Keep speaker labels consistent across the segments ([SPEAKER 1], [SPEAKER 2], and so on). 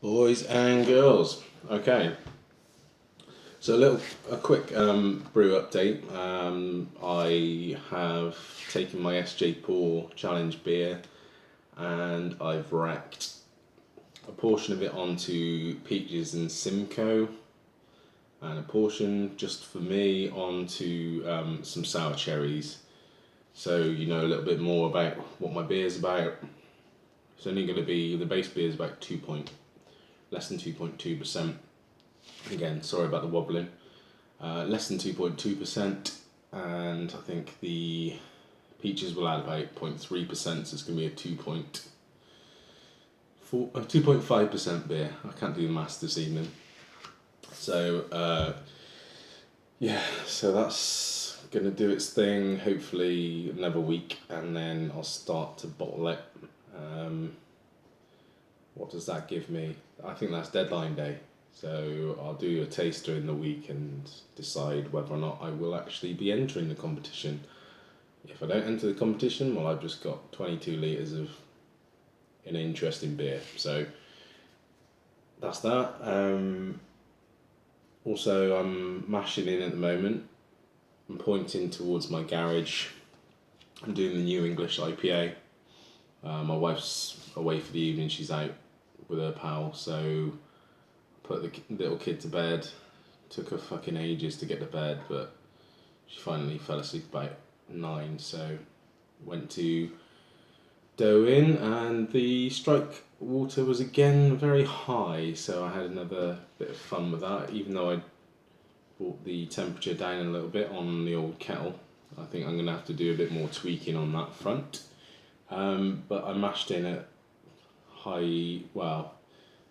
[SPEAKER 1] Boys and girls. Okay, so a quick brew update. I have taken my SJ Paul Challenge beer, and I've racked a portion of it onto Peaches and Simcoe, and a portion just for me onto some sour cherries. So you know a little bit more about what my beer's about. It's only going to be the base beer is about less than 2.2%. Again, sorry about the wobbling. Less than 2.2%, and I think the peaches will add about 0.3%, so it's going to be a 2.5% beer. I can't do the maths this evening. So, so that's going to do its thing, hopefully another week, and then I'll start to bottle it. What does that give me? I think that's deadline day. So I'll do a taster in the week and decide whether or not I will actually be entering the competition. If I don't enter the competition, well, I've just got 22 litres of an interesting beer. So that's that. Also, I'm mashing in at the moment. I'm pointing towards my garage. I'm doing the New English IPA. My wife's away for the evening. She's out with her pal, so put the little kid to bed. Took her fucking ages to get to bed, but she finally fell asleep about 9, so went to dough in, and the strike water was again very high, so I had another bit of fun with that, even though I brought the temperature down a little bit on the old kettle. I think I'm going to have to do a bit more tweaking on that front. But I mashed in at high, well,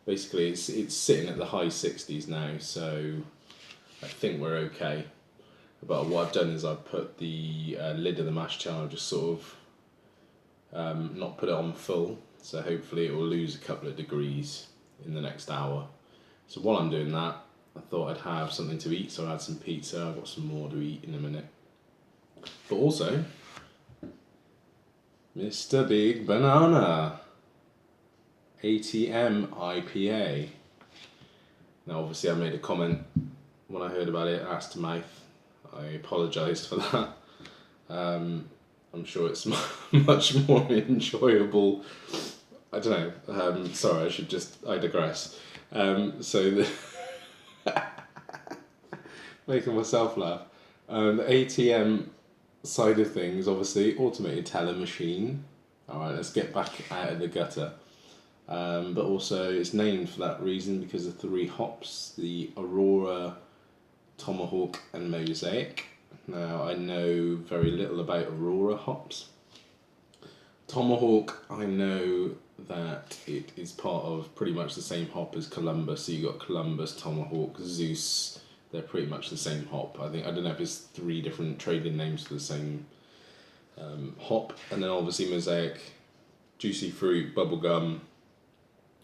[SPEAKER 1] basically it's sitting at the high 60s now, so I think we're okay. But what I've done is I've put the lid of the mash char, just sort of not put it on full, so hopefully it will lose a couple of degrees in the next hour. So while I'm doing that, I thought I'd have something to eat, so I had some pizza. I've got some more to eat in a minute. But also, Mr. Big Banana ATM IPA. Now obviously I made a comment when I heard about it, ass to mouth. I apologised for that. I'm sure it's much more enjoyable. I don't know. Sorry, I digress. Making myself laugh. The ATM side of things, obviously, automated teller machine. Alright, let's get back out of the gutter. But also, it's named for that reason because of 3 hops, the Aurora, Tomahawk and Mosaic. Now, I know very little about Aurora hops. Tomahawk, I know that it is part of pretty much the same hop as Columbus. So you got Columbus, Tomahawk, Zeus. They're pretty much the same hop. I don't know if it's 3 different trading names for the same hop. And then obviously Mosaic, juicy fruit, bubblegum,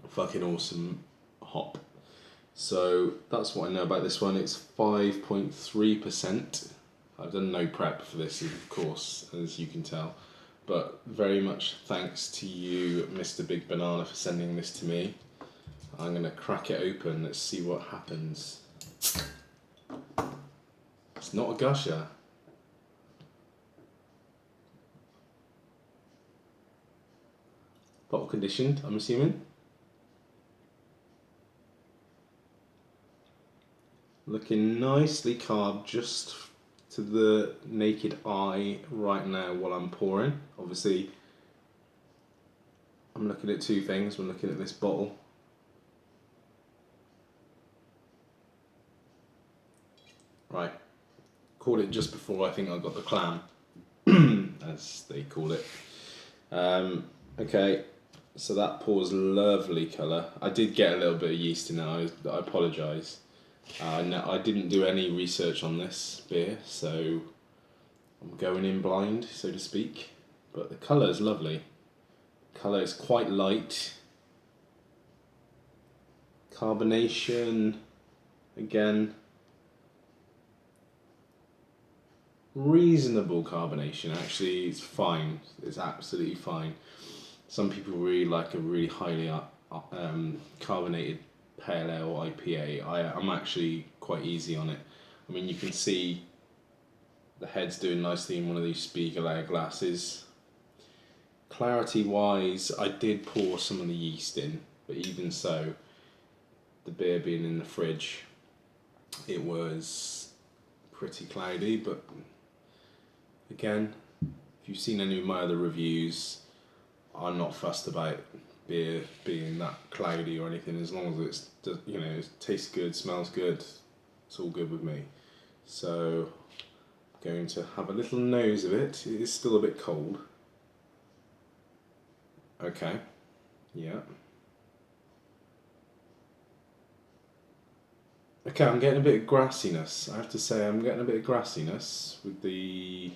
[SPEAKER 1] fucking awesome hop. So that's what I know about this one. It's 5.3%. I've done no prep for this, of course, as you can tell. But very much thanks to you, Mr. Big Banana, for sending this to me. I'm going to crack it open. Let's see what happens. It's not a gusher. Bottle conditioned, I'm assuming. Looking nicely carved just to the naked eye right now while I'm pouring. Obviously, I'm looking at 2 things. I'm looking at this bottle. Right. Caught it just before I think I got the clam, as they call it. Okay, so that pours lovely colour. I did get a little bit of yeast in there. I apologise. No, I didn't do any research on this beer, so I'm going in blind, so to speak. But the colour is lovely. Colour is quite light. Carbonation, again, reasonable carbonation. Actually, it's fine. It's absolutely fine. Some people really like a really highly carbonated pale ale IPA. I'm actually quite easy on it. I mean, you can see the head's doing nicely in one of these Spiegelau glasses. Clarity wise, I did pour some of the yeast in, but even so, the beer being in the fridge, it was pretty cloudy. But again, if you've seen any of my other reviews, I'm not fussed about beer being that cloudy or anything. As long as it tastes good, smells good, it's all good with me. So I'm going to have a little nose of it. It is still a bit cold. Okay, yeah. Okay, I'm getting a bit of grassiness. I have to say, I'm getting a bit of grassiness with the.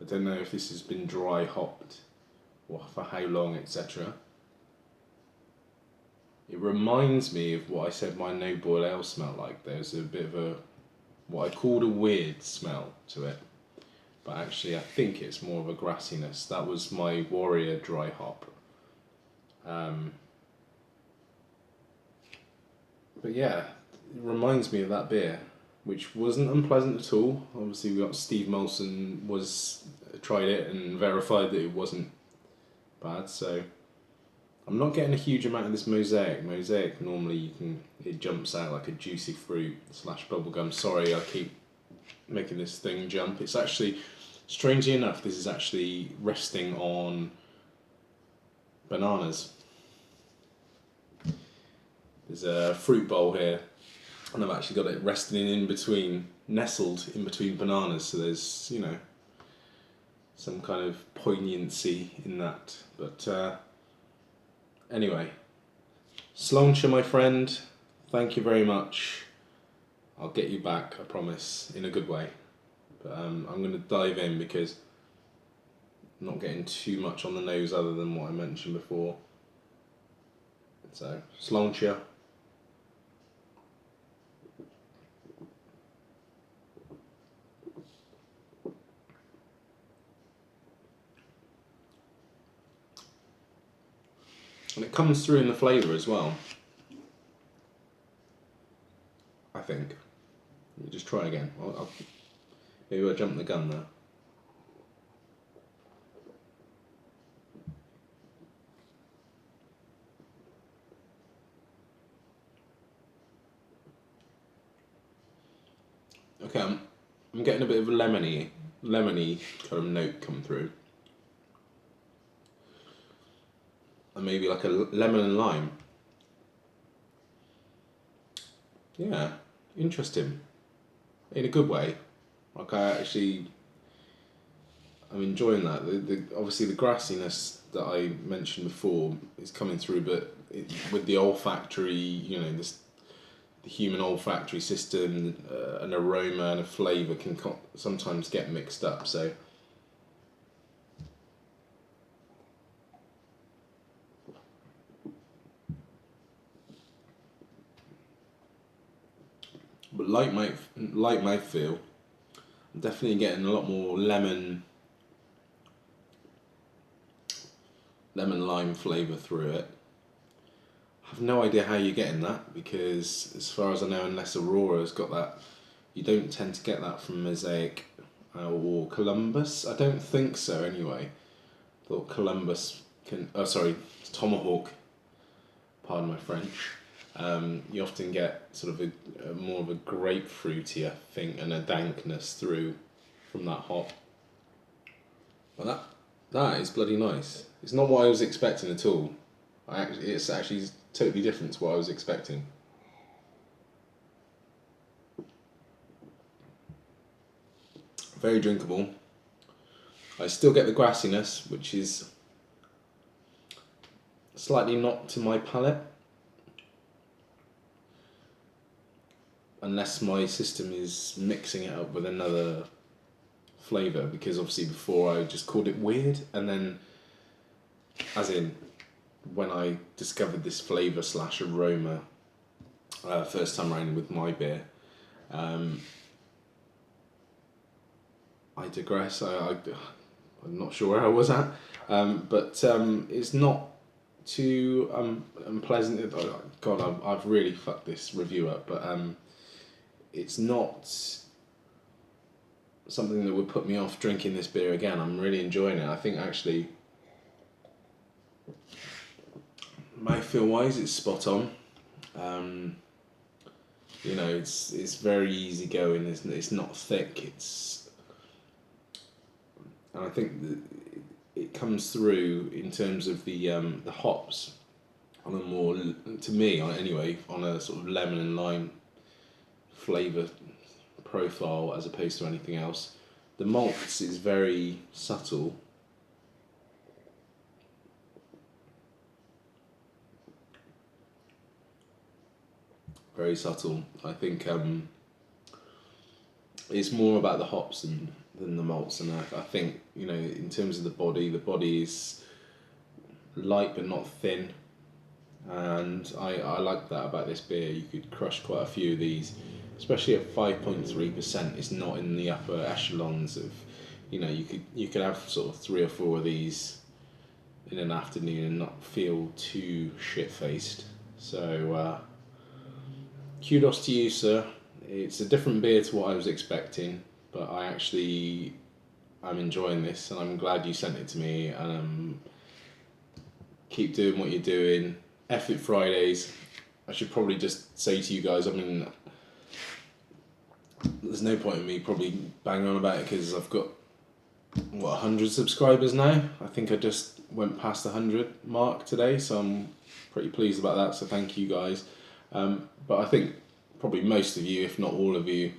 [SPEAKER 1] I don't know if this has been dry hopped or for how long, etc. It reminds me of what I said my no boil ale smelled like. There's a bit of a what I called a weird smell to it, but actually I think it's more of a grassiness. That was my Warrior dry hop. But yeah, it reminds me of that beer, which wasn't unpleasant at all. Obviously, we got Steve Molson tried it and verified that it wasn't bad. So I'm not getting a huge amount of this mosaic. Mosaic normally it jumps out like a juicy fruit / bubblegum. Sorry, I keep making this thing jump. It's actually, strangely enough, this is actually resting on bananas. There's a fruit bowl here, and I've actually got it resting nestled in between bananas. So there's some kind of poignancy in that. But anyway, Sloanshire, my friend, thank you very much. I'll get you back, I promise, in a good way. But I'm going to dive in because I'm not getting too much on the nose other than what I mentioned before. So, Sloanshire. And it comes through in the flavour as well, I think. Let me just try again. Maybe I'll jump the gun there. Okay, I'm getting a bit of a lemony kind of note come through. And maybe like a lemon and lime. Yeah, interesting. In a good way. Like I'm enjoying that. Obviously the grassiness that I mentioned before is coming through, but with the olfactory, the human olfactory system, an aroma and a flavour can sometimes get mixed up. So but light mouthfeel, I'm definitely getting a lot more lemon lime flavour through it. I have no idea how you're getting that, because as far as I know, unless Aurora's got that, you don't tend to get that from Mosaic or Columbus. I don't think so anyway. I thought Columbus Tomahawk, pardon my French. You often get sort of a more of a grapefruity, I think, and a dankness through from that hop. But that is bloody nice. It's not what I was expecting at all. It's actually totally different to what I was expecting. Very drinkable. I still get the grassiness, which is slightly not to my palate. Unless my system is mixing it up with another flavour, because obviously before I just called it weird, and then as in when I discovered this flavour / aroma first time around with my beer, I digress. I'm not sure where I was at, but it's not too unpleasant. God, I've really fucked this review up, but it's not something that would put me off drinking this beer again. I'm really enjoying it. I think actually, mouthfeel wise, it's spot on. You know, it's very easy going. It's not thick. And I think that it comes through in terms of the hops on a more, to me anyway, on a sort of lemon and lime flavour profile as opposed to anything else. The malts is very subtle. Very subtle. I think it's more about the hops than the malts, and I think, you know, in terms of the body is light but not thin, and I like that about this beer. You could crush quite a few of these, especially at 5.3%. It's not in the upper echelons of, you know, you could have sort of 3 or 4 of these in an afternoon and not feel too shit-faced. So kudos to you, sir. It's a different beer to what I was expecting, but I'm enjoying this, and I'm glad you sent it to me. And keep doing what you're doing. F it Fridays. I should probably just say to you guys, I mean, there's no point in me probably banging on about it because I've got 100 subscribers now. I think I just went past the 100 mark today, so I'm pretty pleased about that. So thank you guys. But I think probably most of you, if not all of you,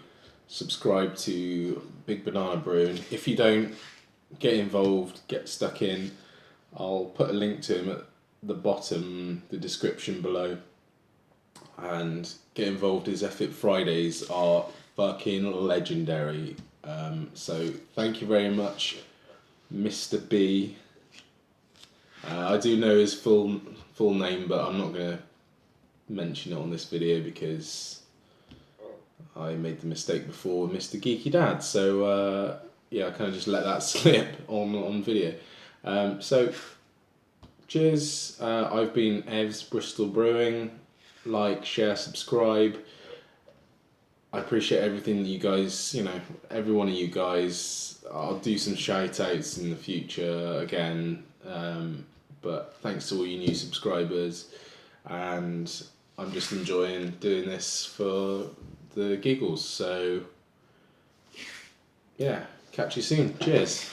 [SPEAKER 1] subscribe to Big Banana Brewing. If you don't, get involved, get stuck in. I'll put a link to him at the bottom, the description below. And get involved. His F-It Fridays are fucking legendary. So thank you very much, Mr. B. I do know his full name, but I'm not going to mention it on this video because I made the mistake before with Mr. Geeky Dad. So yeah, I kind of just let that slip on video. So cheers. I've been Evs Bristol Brewing. Like, share, subscribe. I appreciate everything that you guys, you know, every one of you guys. I'll do some shout outs in the future again. But thanks to all you new subscribers, and I'm just enjoying doing this for the giggles. So yeah, catch you soon. Cheers.